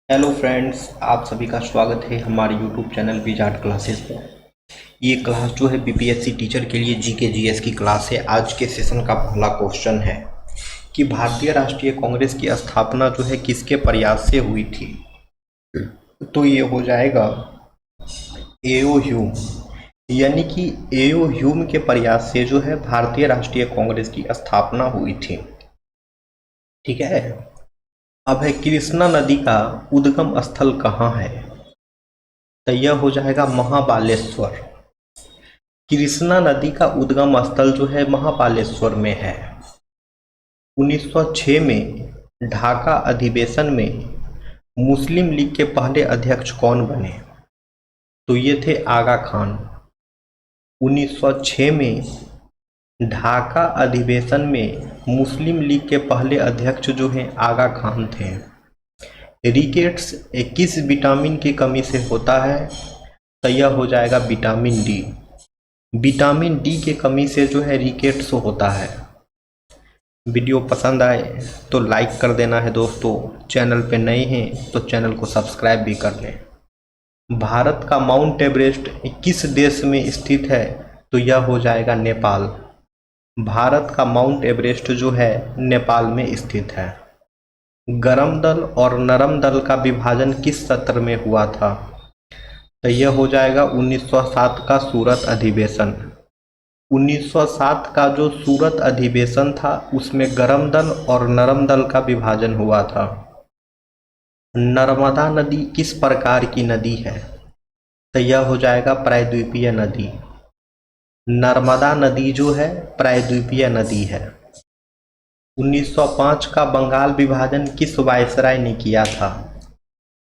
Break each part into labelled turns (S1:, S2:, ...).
S1: Hello friends, आप सभी का स्वागत है हमारे यूट्यूब चैनल विजार्ड क्लासेस पर। ये क्लास जो है बीपीएससी टीचर के लिए जीके जीएस की क्लास है। आज के सेशन का पहला क्वेश्चन है कि भारतीय राष्ट्रीय कांग्रेस की स्थापना जो है किसके प्रयास से हुई थी। तो ये हो जाएगा एओ ह्यूम, यानी कि एओ ह्यूम के प्रयास से जो है भारतीय राष्ट्रीय कांग्रेस की स्थापना हुई थी। ठीक है। अब है कृष्णा नदी का उद्गम स्थल कहाँ है। तो यह हो जाएगा महाबालेश्वर। कृष्णा नदी का उद्गम स्थल जो है महाबालेश्वर में है। 1906 में ढाका अधिवेशन में मुस्लिम लीग के पहले अध्यक्ष कौन बने। तो ये थे आगा खान। 1906 में ढाका अधिवेशन में मुस्लिम लीग के पहले अध्यक्ष जो हैं आगा खान थे। रिकेट्स किस विटामिन की कमी से होता है। तो यह हो जाएगा विटामिन डी। विटामिन डी की कमी से जो है रिकेट्स होता है। वीडियो पसंद आए तो लाइक कर देना है दोस्तों। चैनल पे नए हैं तो चैनल को सब्सक्राइब भी कर लें। भारत का माउंट एवरेस्ट किस देश में स्थित है। तो यह हो जाएगा नेपाल। भारत का माउंट एवरेस्ट जो है नेपाल में स्थित है। गरम दल और नरम दल का विभाजन किस सत्र में हुआ था। तो यह हो जाएगा 1907 का सूरत अधिवेशन। 1907 का जो सूरत अधिवेशन था उसमें गरम दल और नरम दल का विभाजन हुआ था। नर्मदा नदी किस प्रकार की नदी है। तो यह हो जाएगा प्रायद्वीपीय नदी। नर्मदा नदी जो है प्रायद्वीपीय नदी है। 1905 का बंगाल विभाजन किस वायसराय ने किया था।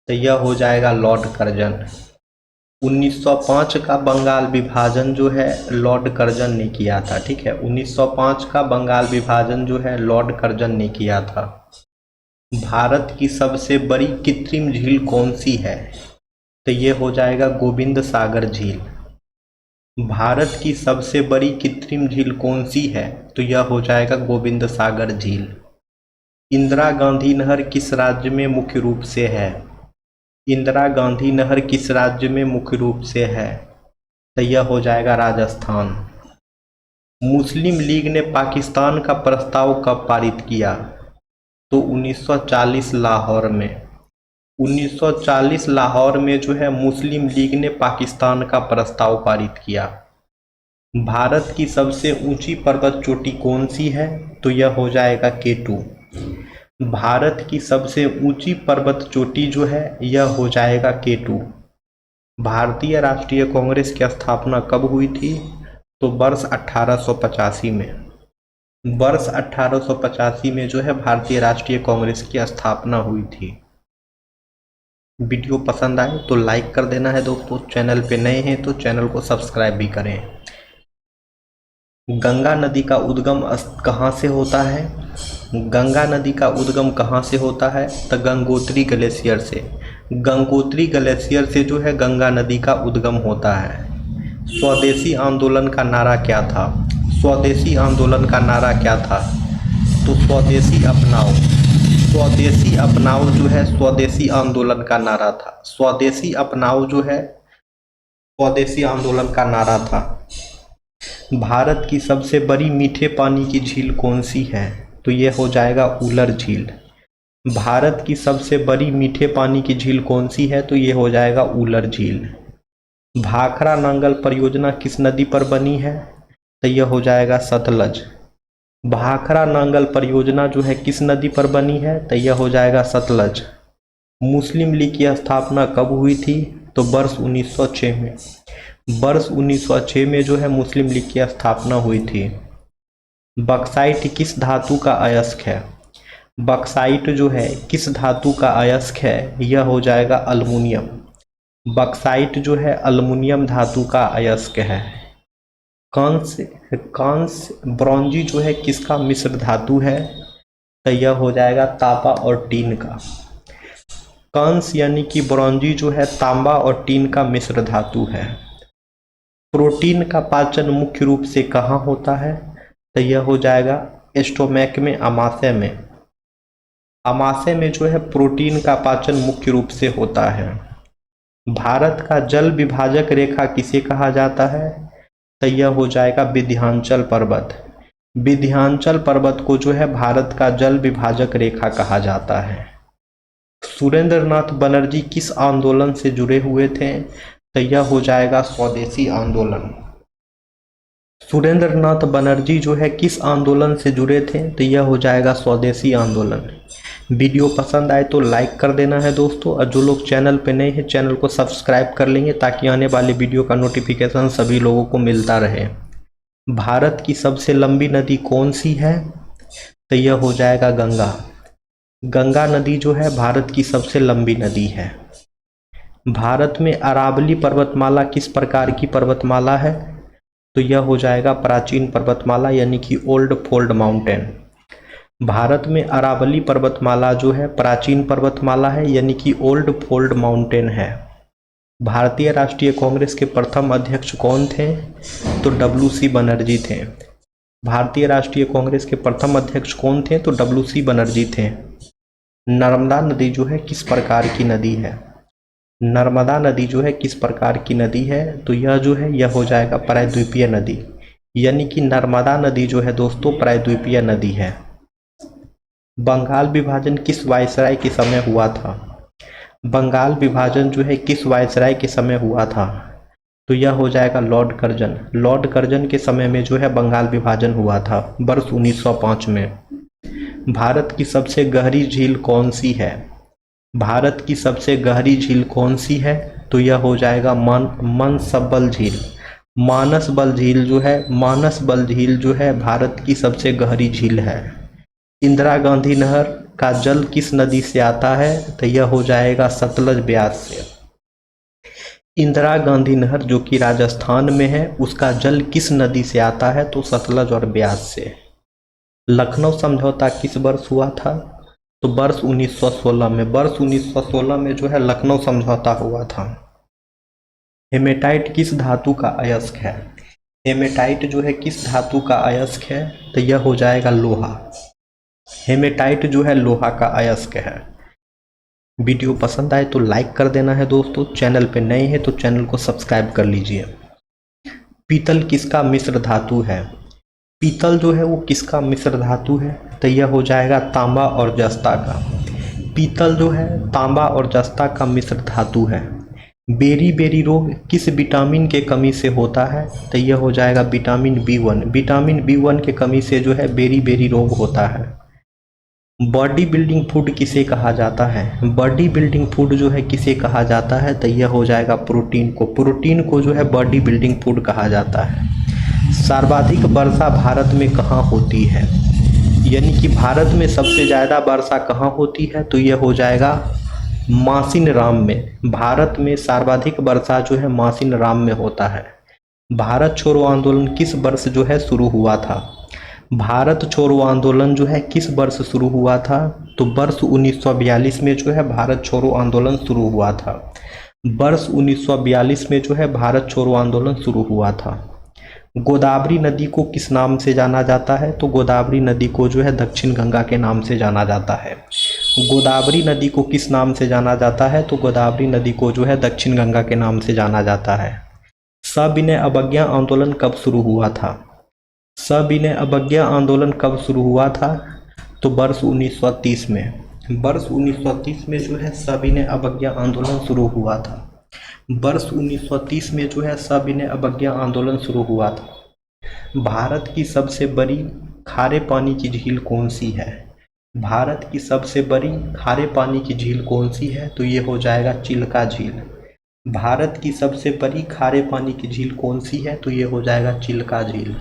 S1: तो यह हो जाएगा लॉर्ड कर्जन। 1905 का बंगाल विभाजन जो है लॉर्ड कर्जन ने किया था। ठीक है, 1905 का बंगाल विभाजन जो है लॉर्ड कर्जन ने किया था। भारत की सबसे बड़ी कृत्रिम झील कौन सी है। तो ये हो जाएगा गोविंद सागर झील। भारत की सबसे बड़ी कृत्रिम झील कौन सी है। तो यह हो जाएगा गोविंद सागर झील। इंदिरा गांधी नहर किस राज्य में मुख्य रूप से है। इंदिरा गांधी नहर किस राज्य में मुख्य रूप से है। तो यह हो जाएगा राजस्थान। मुस्लिम लीग ने पाकिस्तान का प्रस्ताव कब पारित किया। तो 1940 लाहौर में। 1940 लाहौर में जो है मुस्लिम लीग ने पाकिस्तान का प्रस्ताव पारित किया। भारत की सबसे ऊंची पर्वत चोटी कौन सी है। तो यह हो जाएगा केटू। भारत की सबसे ऊंची पर्वत चोटी जो है यह हो जाएगा केटू। भारतीय राष्ट्रीय कांग्रेस की स्थापना कब हुई थी। तो वर्ष 1885 में। वर्ष 1885 में जो है भारतीय राष्ट्रीय कांग्रेस की स्थापना हुई थी। वीडियो पसंद आए तो लाइक कर देना है दोस्तों। चैनल पे नए हैं तो चैनल को सब्सक्राइब भी करें। गंगा नदी का उद्गम कहाँ से होता है। गंगा नदी का उद्गम कहाँ से होता है। तो गंगोत्री ग्लेशियर से। गंगोत्री ग्लेशियर से जो है गंगा नदी का उद्गम होता है। स्वदेशी आंदोलन का नारा क्या था। स्वदेशी आंदोलन का नारा क्या था। तो स्वदेशी अपनाओ। स्वदेशी अपनाओ जो है स्वदेशी आंदोलन का नारा था। स्वदेशी अपनाओ जो है स्वदेशी आंदोलन का नारा था। भारत की सबसे बड़ी मीठे पानी की झील कौन सी है। तो ये हो जाएगा उलर झील। भारत की सबसे बड़ी मीठे पानी की झील कौन सी है। तो ये हो जाएगा उलर झील। भाखड़ा नांगल परियोजना किस नदी पर बनी है। तो यह हो जाएगा सतलज। भाखड़ा नांगल परियोजना जो है किस नदी पर बनी है। तो यह हो जाएगा सतलज। मुस्लिम लीग की स्थापना कब हुई थी। तो वर्ष 1906 में। वर्ष 1906 में जो है मुस्लिम लीग की स्थापना हुई थी। बक्साइट किस धातु का अयस्क है। बक्साइट जो है किस धातु का अयस्क है। यह हो जाएगा अल्मुनियम। बक्साइट जो है अल्मुनियम धातु का अयस्क है। कांस्य कांस्य ब्रॉन्जी जो है किसका मिश्र धातु है। तो यह हो जाएगा तांबा और टीन का। कांस्य यानी कि ब्रॉन्जी जो है तांबा और टीन का मिश्र धातु है। प्रोटीन का पाचन मुख्य रूप से कहाँ होता है। तो यह हो जाएगा स्टोमैक में, आमाशय में। आमाशय में जो है प्रोटीन का पाचन मुख्य रूप से होता है। भारत का जल विभाजक रेखा किसे कहा जाता है? तो यह हो जाएगा विंध्याचल पर्वत। विंध्याचल पर्वत को जो है भारत का जल विभाजक रेखा कहा जाता है। सुरेंद्रनाथ बनर्जी किस आंदोलन से जुड़े हुए थे? तो यह हो जाएगा स्वदेशी आंदोलन। सुरेंद्रनाथ बनर्जी जो है किस आंदोलन से जुड़े थे? तो यह हो जाएगा स्वदेशी आंदोलन। वीडियो पसंद आए तो लाइक कर देना है दोस्तों, और जो लोग चैनल पे नए हैं चैनल को सब्सक्राइब कर लेंगे ताकि आने वाले वीडियो का नोटिफिकेशन सभी लोगों को मिलता रहे। भारत की सबसे लंबी नदी कौन सी है? तो यह हो जाएगा गंगा। गंगा नदी जो है भारत की सबसे लंबी नदी है। भारत में अरावली पर्वतमाला किस प्रकार की पर्वतमाला है? तो यह हो जाएगा प्राचीन पर्वतमाला, यानी कि ओल्ड फोल्ड माउंटेन। भारत में अरावली पर्वतमाला जो है प्राचीन पर्वतमाला है, यानी कि ओल्ड फोल्ड माउंटेन है। भारतीय राष्ट्रीय कांग्रेस के प्रथम अध्यक्ष कौन थे? तो WC बनर्जी थे। भारतीय राष्ट्रीय कांग्रेस के प्रथम अध्यक्ष कौन थे? तो WC बनर्जी थे। नर्मदा नदी जो है किस प्रकार की नदी है? नर्मदा नदी जो है किस प्रकार की नदी है? तो यह जो है यह हो जाएगा प्रायद्वीपीय नदी, यानी कि नर्मदा नदी जो है दोस्तों प्रायद्वीपीय नदी है। बंगाल विभाजन किस वायसराय के समय हुआ था? बंगाल विभाजन जो है किस वायसराय के समय हुआ था? तो यह हो जाएगा लॉर्ड कर्जन। लॉर्ड कर्जन के समय में जो है बंगाल विभाजन हुआ था, वर्ष 1905 में। भारत की सबसे गहरी झील कौन सी है? भारत की सबसे गहरी झील कौन सी है? तो यह हो जाएगा मानसबल झील। मानसबल झील जो है भारत की सबसे गहरी झील है। इंदिरा गांधी नहर का जल किस नदी से आता है? तो यह हो जाएगा सतलज ब्यास से। इंदिरा गांधी नहर जो कि राजस्थान में है, उसका जल किस नदी से आता है? तो सतलज और ब्यास से। लखनऊ समझौता किस वर्ष हुआ था? तो वर्ष 1916 में। वर्ष 1916 में जो है लखनऊ समझौता हुआ था। हेमेटाइट किस धातु का अयस्क है? हेमेटाइट जो है किस धातु का अयस्क है? तो यह हो जाएगा लोहा। हेमेटाइट जो है लोहा का अयस्क है। वीडियो पसंद आए तो लाइक कर देना है दोस्तों, चैनल पे नए हैं तो चैनल को सब्सक्राइब कर लीजिए। पीतल किसका मिश्र धातु है? पीतल जो है वो किसका मिश्र धातु है? तो यह हो जाएगा तांबा और जस्ता का। पीतल जो है तांबा और जस्ता का मिश्र धातु है। बेरी बेरी रोग किस विटामिन के कमी से होता है? तो यह हो जाएगा विटामिन B1। विटामिन B1 के कमी से जो है बेरी बेरी रोग होता है। बॉडी बिल्डिंग फूड किसे कहा जाता है? बॉडी बिल्डिंग फूड जो है किसे कहा जाता है? तो यह हो जाएगा प्रोटीन को। प्रोटीन को जो है बॉडी बिल्डिंग फूड कहा जाता है। सर्वाधिक वर्षा भारत में कहाँ होती है? यानी कि भारत में सबसे ज़्यादा वर्षा कहाँ होती है? तो यह हो जाएगा मासिनराम में। भारत में सर्वाधिक वर्षा जो है मासिनराम में होता है। भारत छोड़ो आंदोलन किस वर्ष जो है शुरू हुआ था? भारत छोड़ो आंदोलन जो है किस वर्ष शुरू हुआ था? तो वर्ष 1942 में जो है भारत छोड़ो आंदोलन शुरू हुआ था। वर्ष 1942 में जो है भारत छोड़ो आंदोलन शुरू हुआ था। गोदावरी नदी को किस नाम से जाना जाता है? तो गोदावरी नदी को जो है दक्षिण गंगा के नाम से जाना जाता है। गोदावरी नदी को किस नाम से जाना जाता है? तो गोदावरी नदी को जो है दक्षिण गंगा के नाम से जाना जाता है। सविनय अवज्ञा आंदोलन कब शुरू हुआ था? सविनय अवज्ञा आंदोलन कब शुरू हुआ था? तो वर्ष 1930 में। वर्ष 1930 में जो है सविनय अवज्ञा आंदोलन शुरू हुआ था। वर्ष 1930 में जो है सविनय अवज्ञा आंदोलन शुरू हुआ था। भारत की सबसे बड़ी खारे पानी की झील कौन सी है? भारत की सबसे बड़ी खारे पानी की झील कौन सी है? तो ये हो जाएगा चिल्का झील। भारत की सबसे बड़ी खारे पानी की झील कौन सी है? तो ये हो जाएगा चिल्का झील।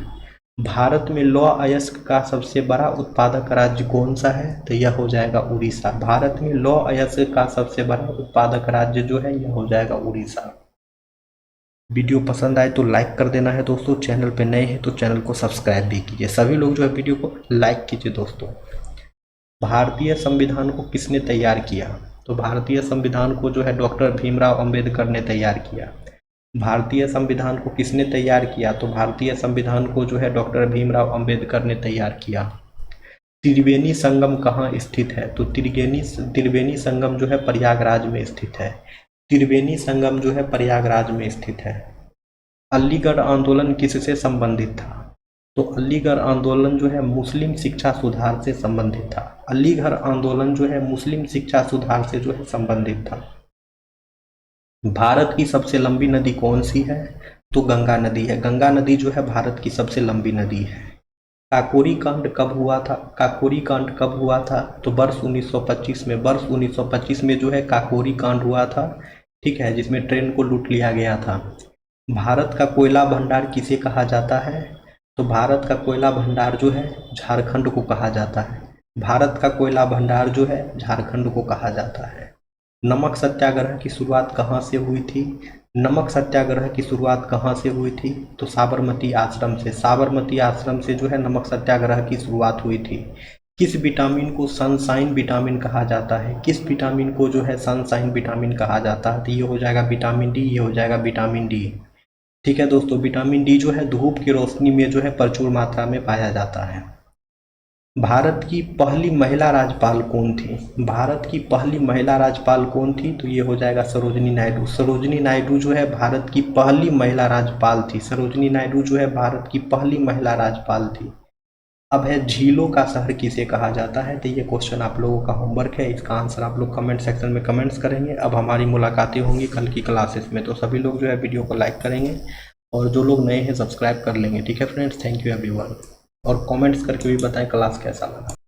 S1: भारत में लौह अयस्क का सबसे बड़ा उत्पादक राज्य कौन सा है? तो यह हो जाएगा उड़ीसा। भारत में लौह अयस्क का सबसे बड़ा उत्पादक राज्य जो है यह हो जाएगा उड़ीसा। वीडियो पसंद आए तो लाइक कर देना है दोस्तों, चैनल पे नए हैं तो चैनल को सब्सक्राइब भी कीजिए। सभी लोग जो है वीडियो को लाइक कीजिए दोस्तों। भारतीय संविधान को किसने तैयार किया? तो भारतीय संविधान को जो है डॉक्टर भीमराव अंबेडकर ने तैयार किया। भारतीय संविधान को किसने तैयार किया? तो भारतीय संविधान को जो है डॉक्टर भीमराव अंबेडकर ने तैयार किया। त्रिवेणी संगम कहाँ स्थित है? तो त्रिवेणी संगम जो है प्रयागराज में स्थित है। त्रिवेणी संगम जो है प्रयागराज में स्थित है। अलीगढ़ आंदोलन किससे संबंधित था? तो अलीगढ़ आंदोलन जो है मुस्लिम शिक्षा सुधार से संबंधित था। अलीगढ़ आंदोलन जो है मुस्लिम शिक्षा सुधार से जो है संबंधित था। भारत की सबसे लंबी नदी कौन सी है? तो गंगा नदी है। गंगा नदी जो है भारत की सबसे लंबी नदी है। काकोरी कांड कब हुआ था? काकोरी कांड कब हुआ था? तो वर्ष 1925 में। वर्ष 1925 में जो है काकोरी कांड हुआ था, ठीक है, जिसमें ट्रेन को लूट लिया गया था। भारत का कोयला भंडार किसे कहा जाता है? तो भारत का कोयला भंडार जो है झारखंड को कहा जाता है। भारत का कोयला भंडार जो है झारखंड को कहा जाता है। नमक सत्याग्रह की शुरुआत कहाँ से हुई थी? नमक सत्याग्रह की शुरुआत कहाँ से हुई थी? तो साबरमती आश्रम से। साबरमती आश्रम से जो है नमक सत्याग्रह की शुरुआत हुई थी। किस विटामिन को सनशाइन विटामिन कहा जाता है? किस विटामिन को जो है सनशाइन विटामिन कहा जाता है? तो ये हो जाएगा विटामिन डी, ये हो जाएगा विटामिन डी। ठीक है दोस्तों, विटामिन डी जो है धूप की रोशनी में जो है प्रचुर मात्रा में पाया जाता है। भारत की पहली महिला राज्यपाल कौन थी? भारत की पहली महिला राज्यपाल कौन थी? तो ये हो जाएगा सरोजिनी नायडू। सरोजिनी नायडू जो है भारत की पहली महिला राज्यपाल थी। सरोजिनी नायडू जो है भारत की पहली महिला राज्यपाल थी। अब है झीलों का शहर किसे कहा जाता है? तो ये क्वेश्चन आप लोगों का होमवर्क है, इसका आंसर आप लोग कमेंट सेक्शन में कमेंट्स करेंगे। अब हमारी मुलाकातें होंगी कल की क्लासेस में, तो सभी लोग जो है वीडियो को लाइक करेंगे और जो लोग नए हैं सब्सक्राइब कर लेंगे। ठीक है फ्रेंड्स, थैंक यू एवरीवन। और कमेंट्स करके भी बताएं क्लास कैसा लगा।